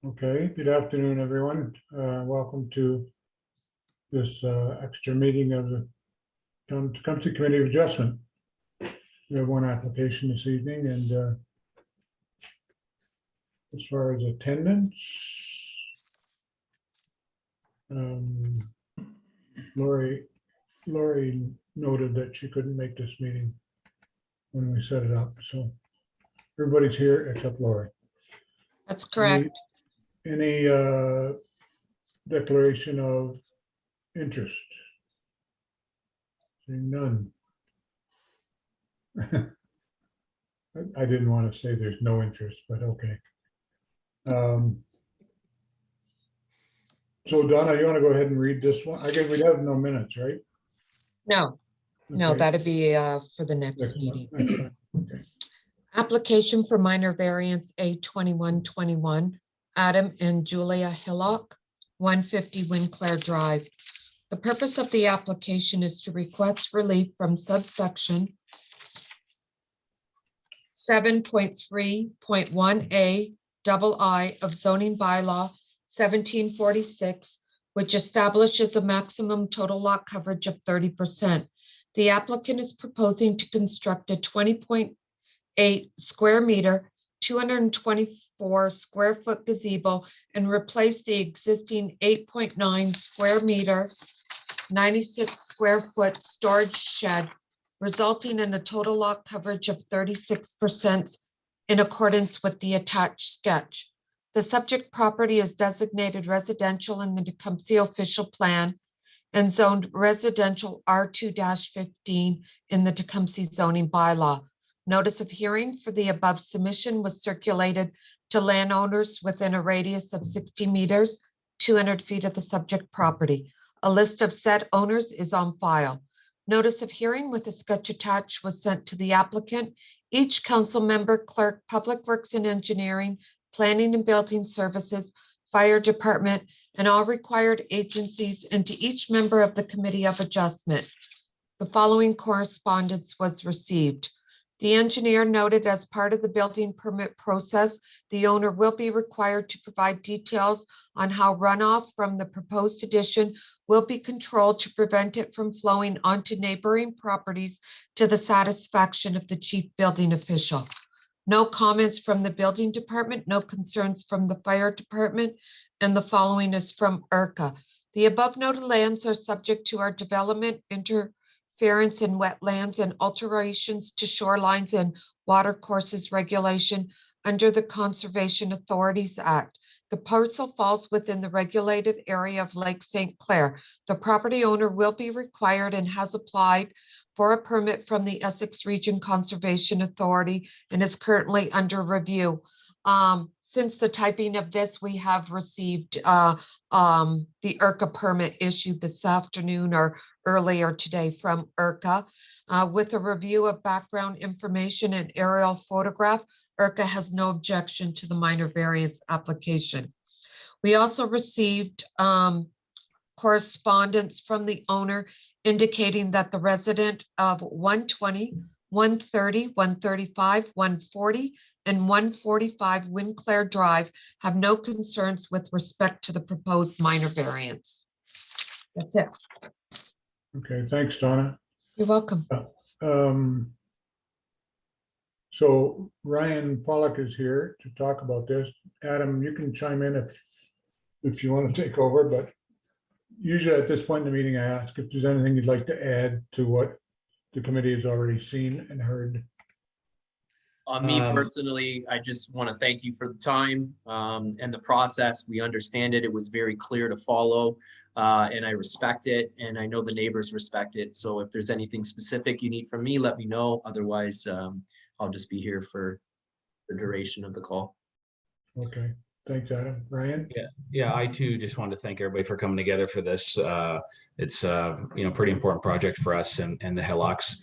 Okay, good afternoon, everyone. Welcome to this extra meeting of the Tecumseh Committee of Adjustment. We have one application this evening, and as far as attendance, Lori noted that she couldn't make this meeting when we set it up, so everybody's here except Lori. That's correct. Any declaration of interest? Seeing none. I didn't want to say there's no interest, but okay. So Donna, you want to go ahead and read this one? I guess we have no minutes, right? No, Okay. that'd be for the next meeting. Okay. Application for minor variance A2121, Adam and Julia Hillock, 150 Winclair Drive. The purpose of the application is to request relief from subsection 7.3.1A II of zoning bylaw 1746, which establishes a maximum total lot coverage of 30%. The applicant is proposing to construct a 20.8 square meter, 224 square foot gazebo and replace the existing 8.9 square meter, 96 square foot storage shed, resulting in a total lot coverage of 36% in accordance with the attached sketch. The subject property is designated residential in the Tecumseh official plan and zoned residential R2-15 in the Tecumseh zoning bylaw. Notice of hearing for the above submission was circulated to landowners within a radius of 60 meters, 200 feet of the subject property. A list of said owners is on file. Notice of hearing with a sketch attached was sent to the applicant, each council member, clerk, public works and engineering, planning and building services, fire department, and all required agencies, and to each member of the Committee of Adjustment. The following correspondence was received. The engineer noted as part of the building permit process, the owner will be required to provide details on how runoff from the proposed addition will be controlled to prevent it from flowing onto neighboring properties to the satisfaction of the chief building official. No comments from the building department, no concerns from the fire department, and the following is from IRCA. The above noted lands are subject to our development, interference in wetlands and alterations to shorelines and watercourses regulation under the Conservation Authorities Act. The parcel falls within the regulated area of Lake St. Clair. The property owner will be required and has applied for a permit from the Essex Region Conservation Authority and is currently under review. Since the typing of this, we have received the IRCA permit issued this afternoon or earlier today from IRCA. With a review of background information and aerial photograph, IRCA has no objection to the minor variance application. We also received correspondence from the owner indicating that the resident of 120, 130, 135, 140, and 145 Winclair Drive have no concerns with respect to the proposed minor variance. That's it. Okay, thanks, Donna. You're welcome. So Ryan Pollock is here to talk about this. Adam, you can chime in if you want to take over, but usually at this point in the meeting, I ask if there's anything you'd like to add to what the committee has already seen and heard. Me personally, I just want to thank you for the time and the process. We understand it. It was very clear to follow, and I respect it, and I know the neighbors respect it. So if there's anything specific you need from me, let me know. Otherwise, I'll just be here for the duration of the call. Okay, thanks, Adam. Ryan? Yeah, I too just wanted to thank everybody for coming together for this. It's pretty important project for us and the Hillocks.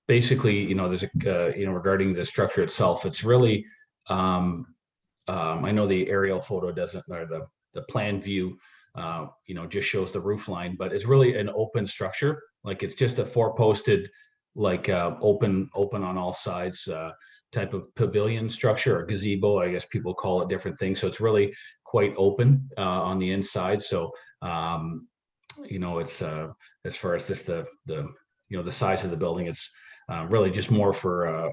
Basically, there's a regarding the structure itself, it's really I know the aerial photo doesn't, or the plan view just shows the roof line, but it's really an open structure. Like it's just a four-posted, like open on all sides type of pavilion structure or gazebo. I guess people call it different things. So it's really quite open on the inside. So it's as far as just the the size of the building, it's really just more for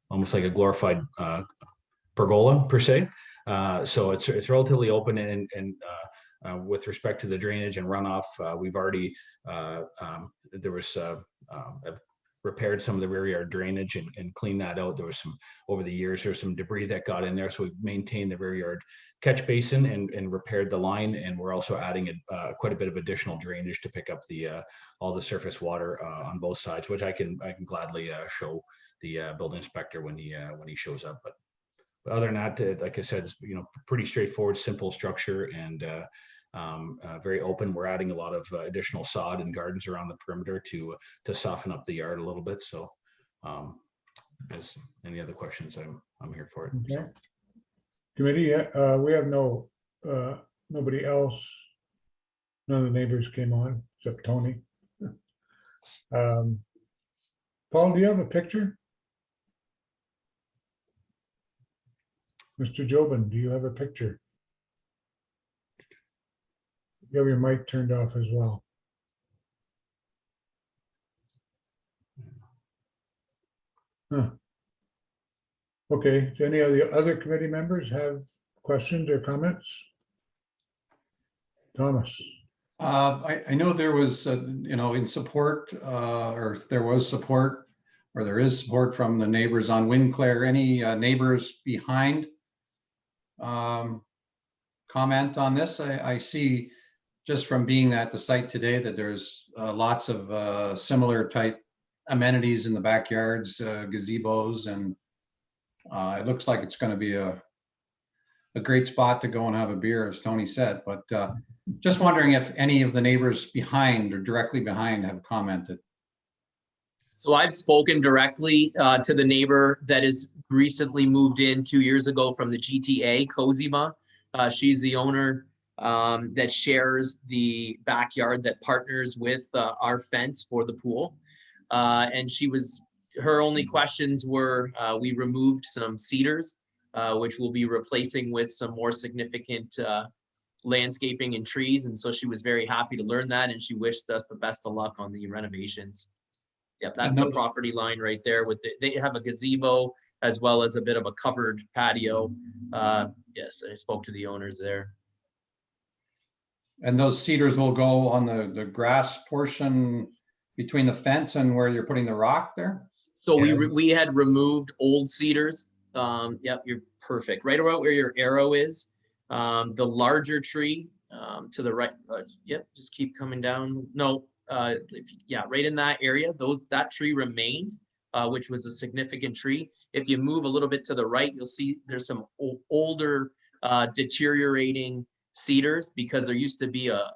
almost like a glorified pergola per se. So it's relatively open, and with respect to the drainage and runoff, we've already I've repaired some of the rear yard drainage and cleaned that out. There was over the years, there's some debris that got in there. So we've maintained the rear yard catch basin and repaired the line. And we're also adding quite a bit of additional drainage to pick up all the surface water on both sides, which I can gladly show the building inspector when he shows up. But other than that, like I said, it's pretty straightforward, simple structure, and very open. We're adding a lot of additional sod and gardens around the perimeter to soften up the yard a little bit. So, as any other questions, I'm here for it. Okay. So. Committee, we have nobody else. None of the neighbors came on except Tony. Paul, do you have a picture? Mr. Jobin, do you have a picture? You have your mic turned off as well. Huh. Okay, do any of the other committee members have questions or comments? Thomas. I know there was, in support, or there was support, or there is support from the neighbors on Winclair. Any neighbors behind comment on this? I see just from being at the site today that there's lots of similar type amenities in the backyards, gazebos, and it looks like it's going to be a great spot to go and have a beer, as Tony said. But just wondering if any of the neighbors behind or directly behind have commented. So I've spoken directly to the neighbor that is recently moved in 2 years ago from the GTA, Cozima. She's the owner that shares the backyard that partners with our fence for the pool. And her only questions were, we removed some cedars, which we'll be replacing with some more significant landscaping and trees. And so she was very happy to learn that, and she wished us the best of luck on the renovations. Yep, that's the property line right there. They have a gazebo as well as a bit of a covered patio. Yes, I spoke to the owners there. And those cedars will go on the grass portion between the fence and where you're putting the rock there? So we had removed old cedars. Yep, you're perfect. Right around where your arrow is. The larger tree to the right. Yep, just keep coming down. No, right in that area. That tree remained, which was a significant tree. If you move a little bit to the right, you'll see there's some older deteriorating cedars, because there used to be a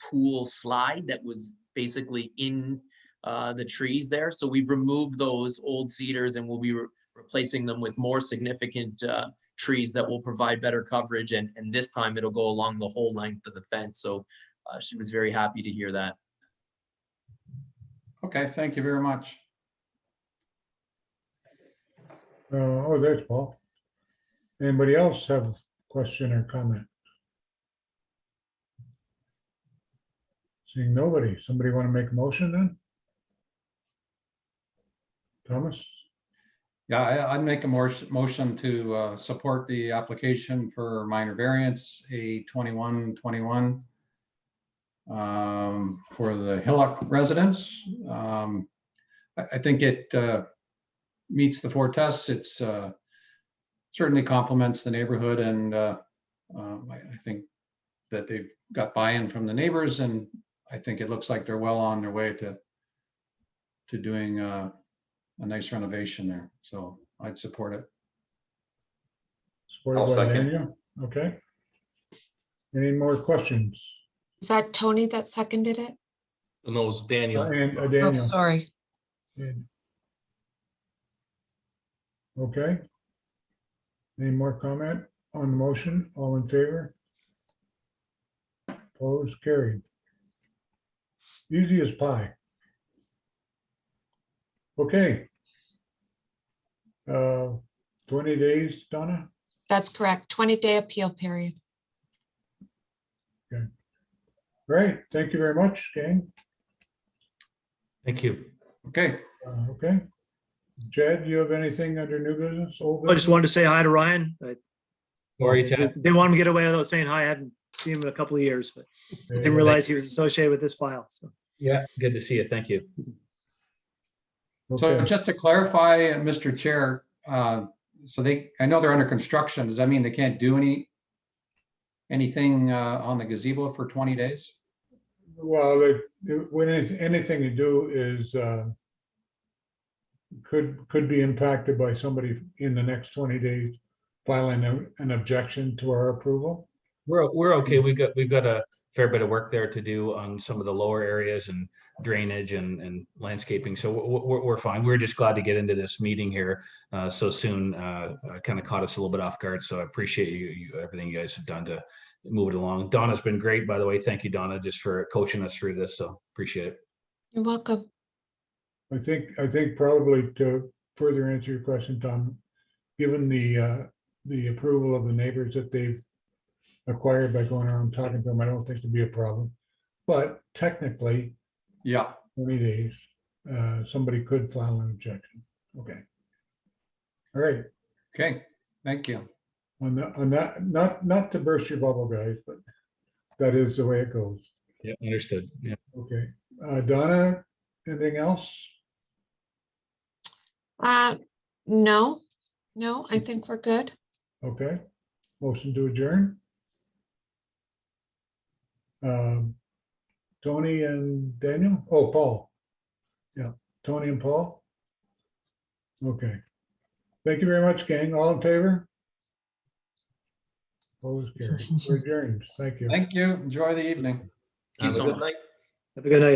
pool slide that was basically in the trees there. So we've removed those old cedars, and we'll be replacing them with more significant trees that will provide better coverage. And this time it'll go along the whole length of the fence. So she was very happy to hear that. Okay, thank you very much. There's Paul. Anybody else have a question or comment? Seeing nobody, somebody want to make a motion then? Thomas? Yeah, I'd make a motion to support the application for minor variance A2121 for the Hillock residence. I think it meets the 4 tests. It's certainly complements the neighborhood, and I think that they've got buy-in from the neighbors, and I think it looks like they're well on their way to doing a nice renovation there. So I'd support it. Supported by Daniel. Okay. Any more questions? Is that Tony that seconded it? No, it's Daniel. And Oh, Daniel. sorry. Okay. Any more comment on the motion? All in favor? Opposed, carried. Easy as pie. Okay. 20 days, Donna? That's correct. 20-day appeal period. Great, thank you very much, gang. Thank you. Okay, Okay. Chad, do you have anything under new business, old I just business? wanted to say hi to Ryan. I How are you, Ted? didn't want him to get away without saying hi. I hadn't seen him in a couple of years, but didn't realize he was associated with this file. So Yeah, good to see you. Thank you. so Okay. just to clarify, Mr. Chair, so I know they're under construction. Does that mean they can't do anything on the gazebo for 20 days? Well, when anything you do is could be impacted by somebody in the next 20 days filing an objection to our approval. We're okay. We've got a fair bit of work there to do on some of the lower areas and drainage and landscaping. So we're fine. We're just glad to get into this meeting here so soon. Kind of caught us a little bit off guard. So I appreciate you everything you guys have done to move it along. Donna's been great, by the way. Thank you, Donna, just for coaching us through this. So appreciate it. You're welcome. I think probably to further answer your question, Tom, given the approval of the neighbors that they've acquired by going around talking to them, I don't think it'd be a problem. But technically, Yeah, 20 days, somebody could file an objection. Okay. All right. okay, thank you. On that, not to burst your bubble, guys, but that is the way it goes. Yeah, understood. Yeah. Okay. Donna, anything else? No, I think we're good. Okay. Motion to adjourn. Tony and Daniel? Oh, Paul. Yeah, Tony and Paul. Okay. Thank you very much, gang. All in favor? Opposed, carried. We're adjourned. Thank you. Thank you. Enjoy the evening. Thank you so Have a good much. have a good night.